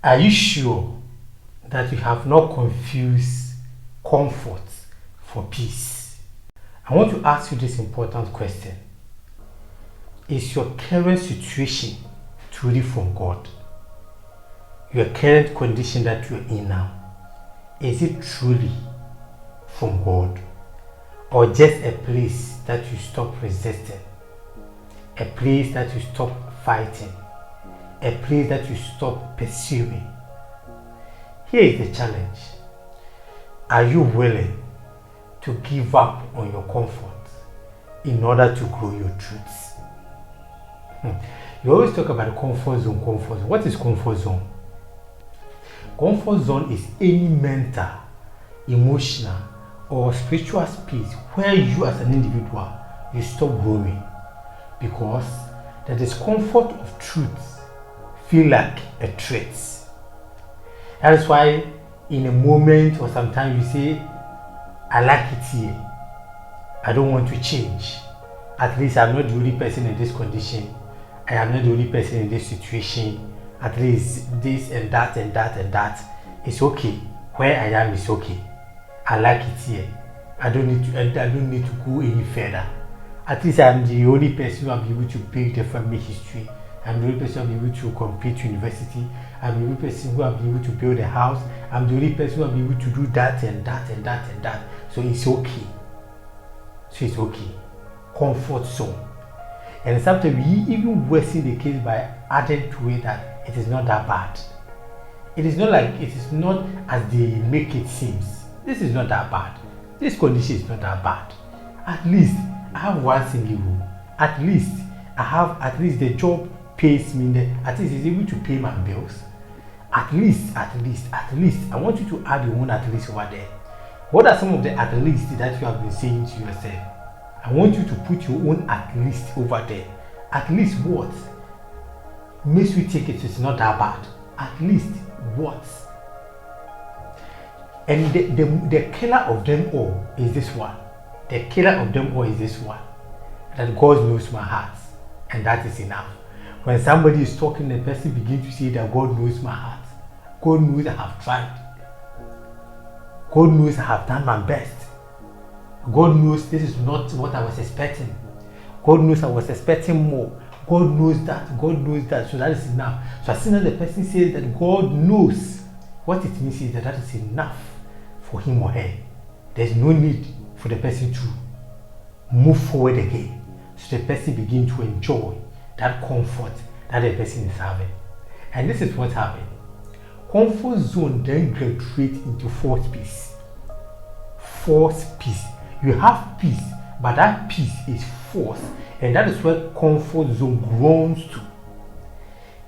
Are you sure that you have not confused comfort for peace? I want to ask you this important question. Is your current situation truly from God? Your current condition that you're in now, is it truly from God? Or just a place that you stop resisting? A place that you stop fighting? A place that you stop pursuing? Here is the challenge. Are you willing to give up on your comfort in order to grow your truths? You always talk about the comfort zone, comfort zone. What is comfort zone? Comfort zone is any mental, emotional, or spiritual space where you as an individual, you stop growing because the discomfort of truth feel like a threat. That is why in a moment or sometimes you say, I like it here. I don't want to change. At least I'm not the only person in this condition. I am not the only person in this situation. At least this and that and that and that. It's okay. Where I am is okay. I like it here. I don't need to go any further. At least I'm the only person who will be able to build the family history. I'm the only person who will be able to complete university. I'm the only person who will be able to build a house. I'm the only person who will be able to do that and that and that and that. So it's okay. Comfort zone. And sometimes we even worsen the case by adding to it that it is not that bad. It is not as they make it seems. This is not that bad. This condition is not that bad. At least I have one single room. At least the job pays me. At least it's able to pay my bills. At least. I want you to add your own at least over there. What are some of the at least that you have been saying to yourself? I want you to put your own at least over there. At least what makes you take it's not that bad? At least what? And the killer of them all is this one. The killer of them all is this one. That God knows my heart. And that is enough. When somebody is talking, the person begins to say that God knows my heart. God knows I have tried. God knows I have done my best. God knows this is not what I was expecting. God knows I was expecting more. God knows that. God knows that. So that is enough. So as soon as the person says that God knows, what it means is that that is enough for him or her. There's no need for the person to move forward again. So the person begins to enjoy that comfort that the person is having. And this is what's happening. Comfort zone then graduates into false peace. False peace. You have peace, but that peace is false, and that is where comfort zone grows to.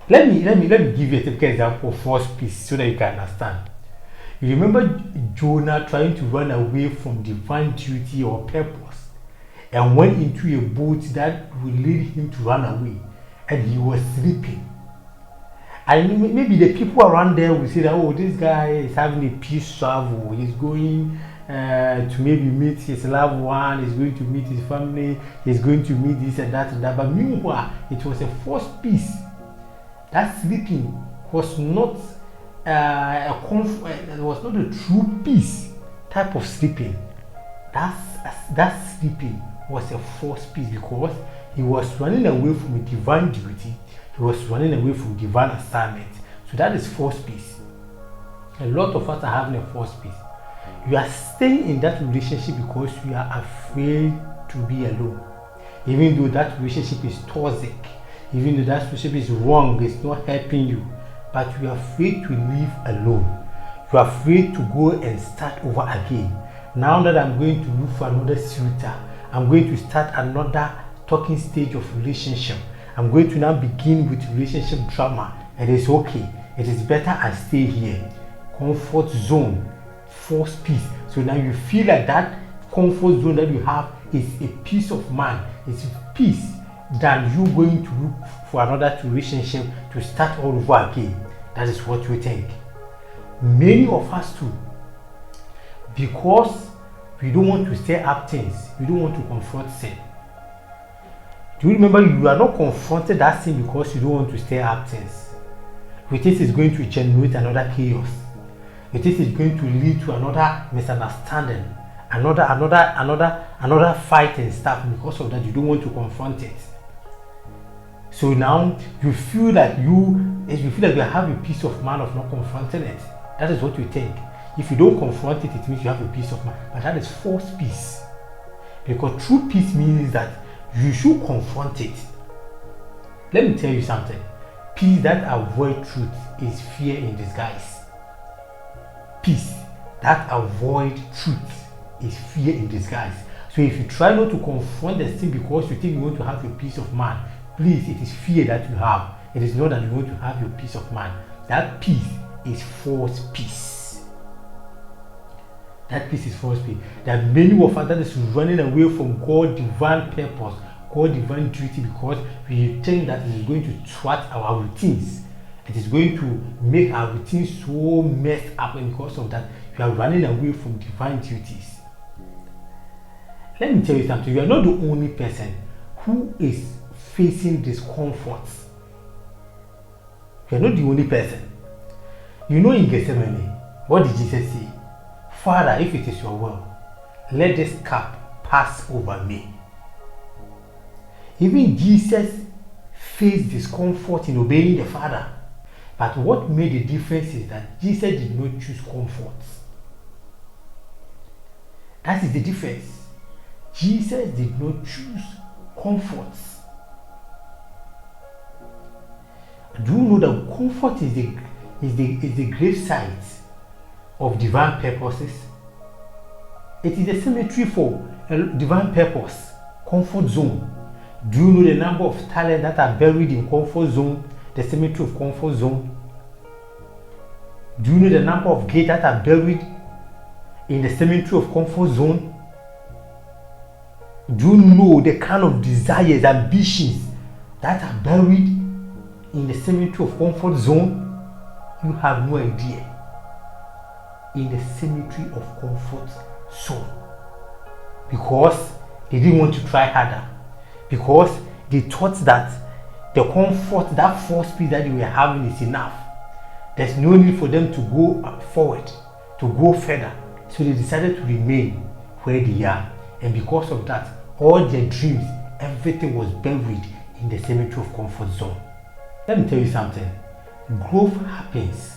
Let me give you a typical example of false peace so that you can understand. You remember Jonah trying to run away from divine duty or purpose, and went into a boat that would lead him to run away, and he was sleeping. And maybe the people around there will say that, oh, this guy is having a peace travel. He's going to maybe meet his loved one. He's going to meet his family. He's going to meet this and that and that. But meanwhile, it was a false peace. That sleeping was not it was not a true peace type of sleeping. That sleeping was a false peace because he was running away from a divine duty. He was running away from divine assignment. So that is false peace. A lot of us are having a false peace. You are staying in that relationship because you are afraid to be alone. Even though that relationship is toxic, even though that relationship is wrong, it's not helping you, but you are afraid to live alone. You are afraid to go and start over again. Now that I'm going to look for another suitor, I'm going to start another talking stage of relationship. I'm going to now begin with relationship drama, and it's okay. It is better I stay here. Comfort zone, false peace. So now you feel like that comfort zone that you have is a peace of mind. It's peace than you going to look for another relationship to start all over again. That is what we think. Many of us too, because we don't want to stir up things, we don't want to confront sin. Do you remember you are not confronted that sin because you don't want to stir up things? with this is going to generate another chaos. With this is going to lead to another misunderstanding, another fight and stuff. Because of that, you don't want to confront it. So now you feel that you have a peace of mind of not confronting it. That is what you think. If you don't confront it, it means you have a peace of mind. But that is false peace. Because true peace means that you should confront it. Let me tell you something. Peace that avoids truth is fear in disguise. Peace that avoids truth is fear in disguise. So if you try not to confront the thing because you think you want to have your peace of mind, please, it is fear that you have. It is not that you want to have your peace of mind. That peace is false peace. That peace is false peace. There are many of us that is running away from God's divine purpose, God's divine duty, because we think that it is going to thwart our routines. It is going to make our routines so messed up, and because of that, we are running away from divine duties. Let me tell you something. You are not the only person who is facing discomfort. You are not the only person. You know, in Gethsemane, what did Jesus say? Father, if it is your will, let this cup pass over me. Even Jesus faced discomfort in obeying the Father. But what made the difference is that Jesus did not choose comfort. That is the difference. Jesus did not choose comfort. Do you know that comfort is the grave site of divine purposes? It is the cemetery for a divine purpose, comfort zone. Do you know the number of talents that are buried in comfort zone, the cemetery of comfort zone? Do you know the number of gates that are buried in the cemetery of comfort zone? Do you know the kind of desires, ambitions that are buried in the cemetery of comfort zone? You have no idea. In the cemetery of comfort zone. Because they didn't want to try harder. Because they thought that the comfort, that false peace that they were having is enough. There's no need for them to go forward, to go further. So they decided to remain where they are. And because of that, all their dreams, everything was buried in the cemetery of comfort zone. Let me tell you something. Growth happens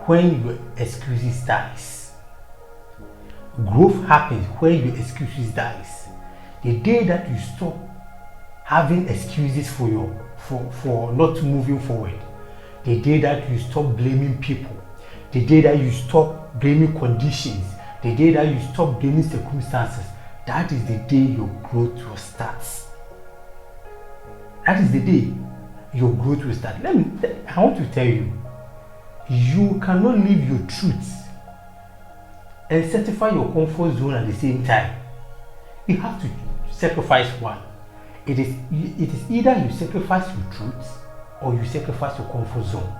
when your excuses dies. Growth happens when your excuses dies. The day that you stop having excuses for not moving forward, the day that you stop blaming people, the day that you stop blaming conditions, the day that you stop blaming circumstances, that is the day your growth will start. That is the day your growth will start. I want to tell you, you cannot live your truth and satisfy your comfort zone at the same time. You have to sacrifice one. It is either you sacrifice your truth or you sacrifice your comfort zone.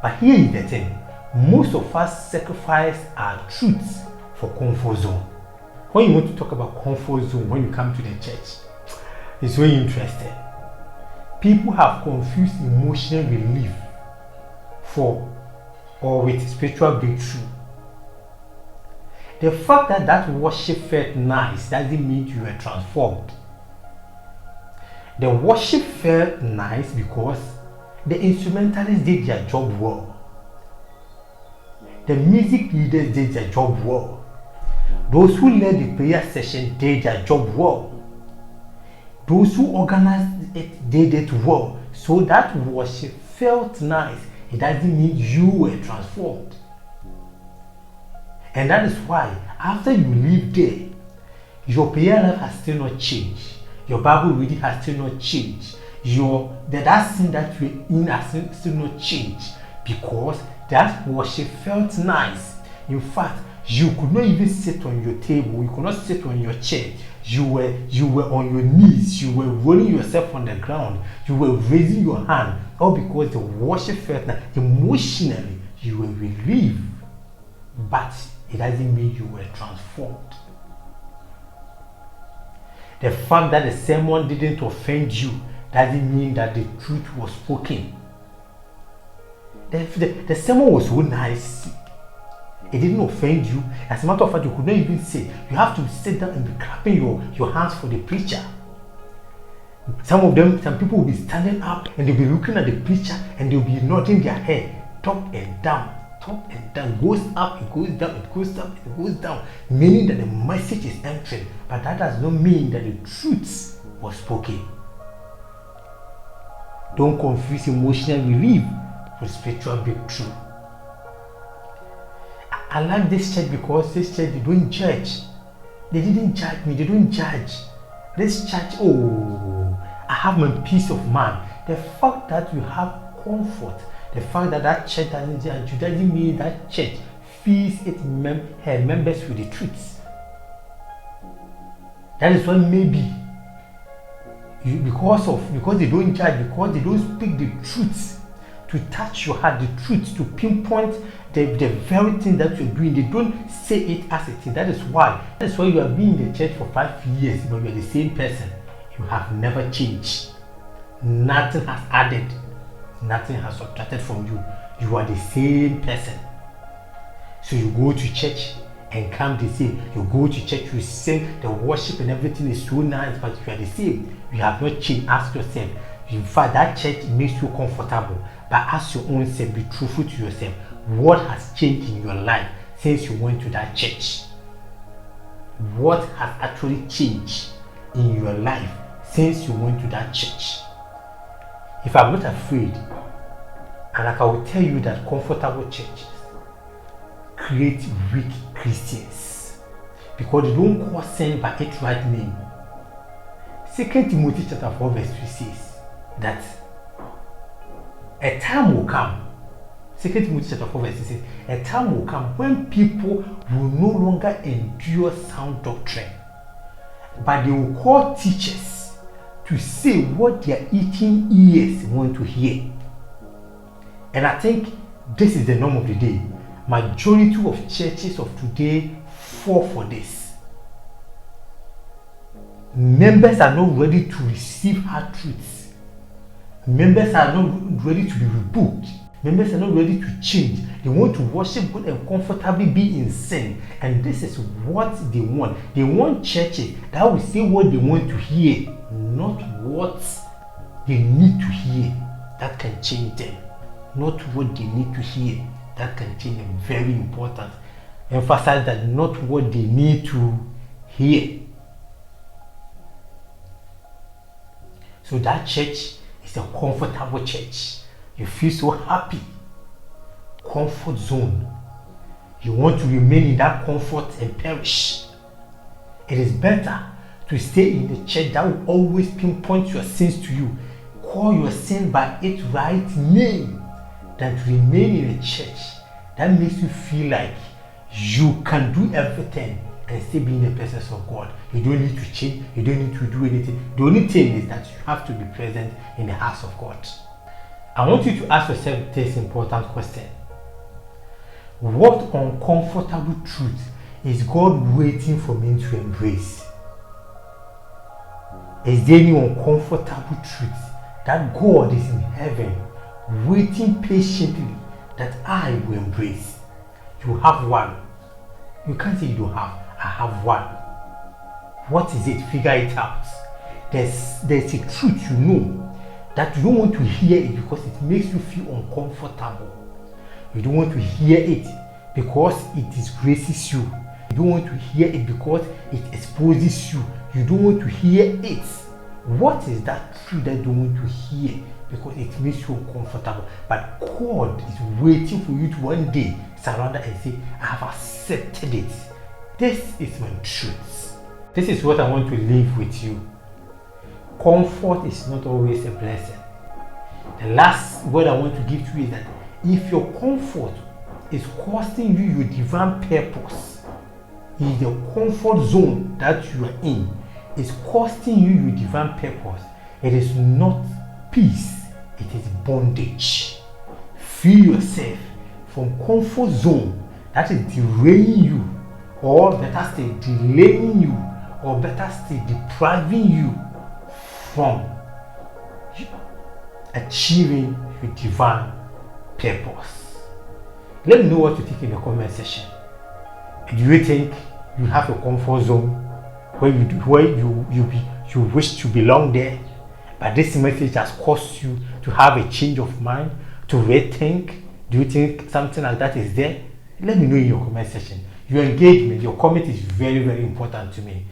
But here is the thing. Most of us sacrifice our truths for comfort zone. When you want to talk about comfort zone, when you come to the church, it's very interesting. People have confused emotional relief with spiritual breakthrough. The fact that worship felt nice doesn't mean you were transformed. The worship felt nice because the instrumentalists did their job well. The music leaders did their job well. Those who led the prayer session did their job well. Those who organized it did it well. So that worship felt nice. It doesn't mean you were transformed. And that is why after you leave there, your prayer life has still not changed. Your Bible reading has still not changed. That sin that you're in has still not changed. Because that worship felt nice. In fact, you could not even sit on your table. You could not sit on your chair. You were on your knees. You were rolling yourself on the ground. You were raising your hand. All because the worship felt nice. Emotionally, you were relieved. But it doesn't mean you were transformed. The fact that the sermon didn't offend you doesn't mean that the truth was spoken. the sermon was so nice. It didn't offend you. As a matter of fact, you could not even say. You have to sit down and be clapping your hands for the preacher. Some people will be standing up and they'll be looking at the preacher and they'll be nodding their head, top and down, goes up, it goes down, it goes up, it goes down, meaning that the message is entering. But that does not mean that the truth was spoken. Don't confuse emotional relief with spiritual breakthrough. I like this church because this church, they don't judge. They didn't judge me. They don't judge. This church, I have my peace of mind. The fact that you have comfort, the fact that that church doesn't mean that church feeds her members with the truth. That is why maybe because they don't judge, because they don't speak the truth to touch your heart, the truth to pinpoint the very thing that you're doing. They don't say it as it is. That is why you have been in the church for 5 years, but you're the same person. You have never changed. Nothing has added, nothing has subtracted from you. You are the same person. So you go to church and come the same. You go to church, you sing, the worship and everything is so nice, but you are the same. You have not changed. Ask yourself. In fact, that church makes you comfortable. But ask your own self, be truthful to yourself. What has changed in your life since you went to that church? What has actually changed in your life since you went to that church? If I'm not afraid, and I will tell you that comfortable churches create weak Christians because they don't call sin by its right name. 2 Timothy chapter 4 verse 3 says that a time will come. 2 Timothy chapter 4 verse 3 says, a time will come when people will no longer endure sound doctrine, but they will call teachers to say what their itching ears want to hear. And I think this is the norm of the day. Majority of churches of today fall for this. Members are not ready to receive hard truths. Members are not ready to be rebuked. Members are not ready to change. They want to worship God and comfortably be in sin. And this is what they want. They want churches that will say what they want to hear, not what they need to hear that can change them. Not what they need to hear that can change them. Very important. Emphasize that, not what they need to hear. So that church is a comfortable church. You feel so happy. Comfort zone. You want to remain in that comfort and perish. It is better to stay in the church that will always pinpoint your sins to you, call your sin by its right name, than to remain in a church that makes you feel like you can do everything and still be in the presence of God. You don't need to change. You don't need to do anything. The only thing is that you have to be present in the house of God. I want you to ask yourself this important question. What uncomfortable truth is God waiting for me to embrace? Is there any uncomfortable truth that God is in heaven waiting patiently that I will embrace? You have one. You can't say you don't have. I have one. What is it? Figure it out. There's a truth you know that you don't want to hear it because it makes you feel uncomfortable. You don't want to hear it because it disgraces you. You don't want to hear it because it exposes you. You don't want to hear it. What is that truth that you don't want to hear because it makes you uncomfortable? But God is waiting for you to one day surrender and say, I have accepted it. This is my truth. This is what I want to leave with you. Comfort is not always a blessing. The last word I want to give to you is that if your comfort is costing you your divine purpose, if the comfort zone that you are in is costing you your divine purpose, it is not peace, it is bondage. Free yourself from comfort zone that is derailing you, or better still delaying you, or better still depriving you from achieving your divine purpose? Let me know what you think in the comment section. Do you think you have a comfort zone where you wish to belong there, but this message has caused you to have a change of mind, to rethink? Do you think something like that is there? Let me know in your comment section. Your engagement, your comment is very, very important to me.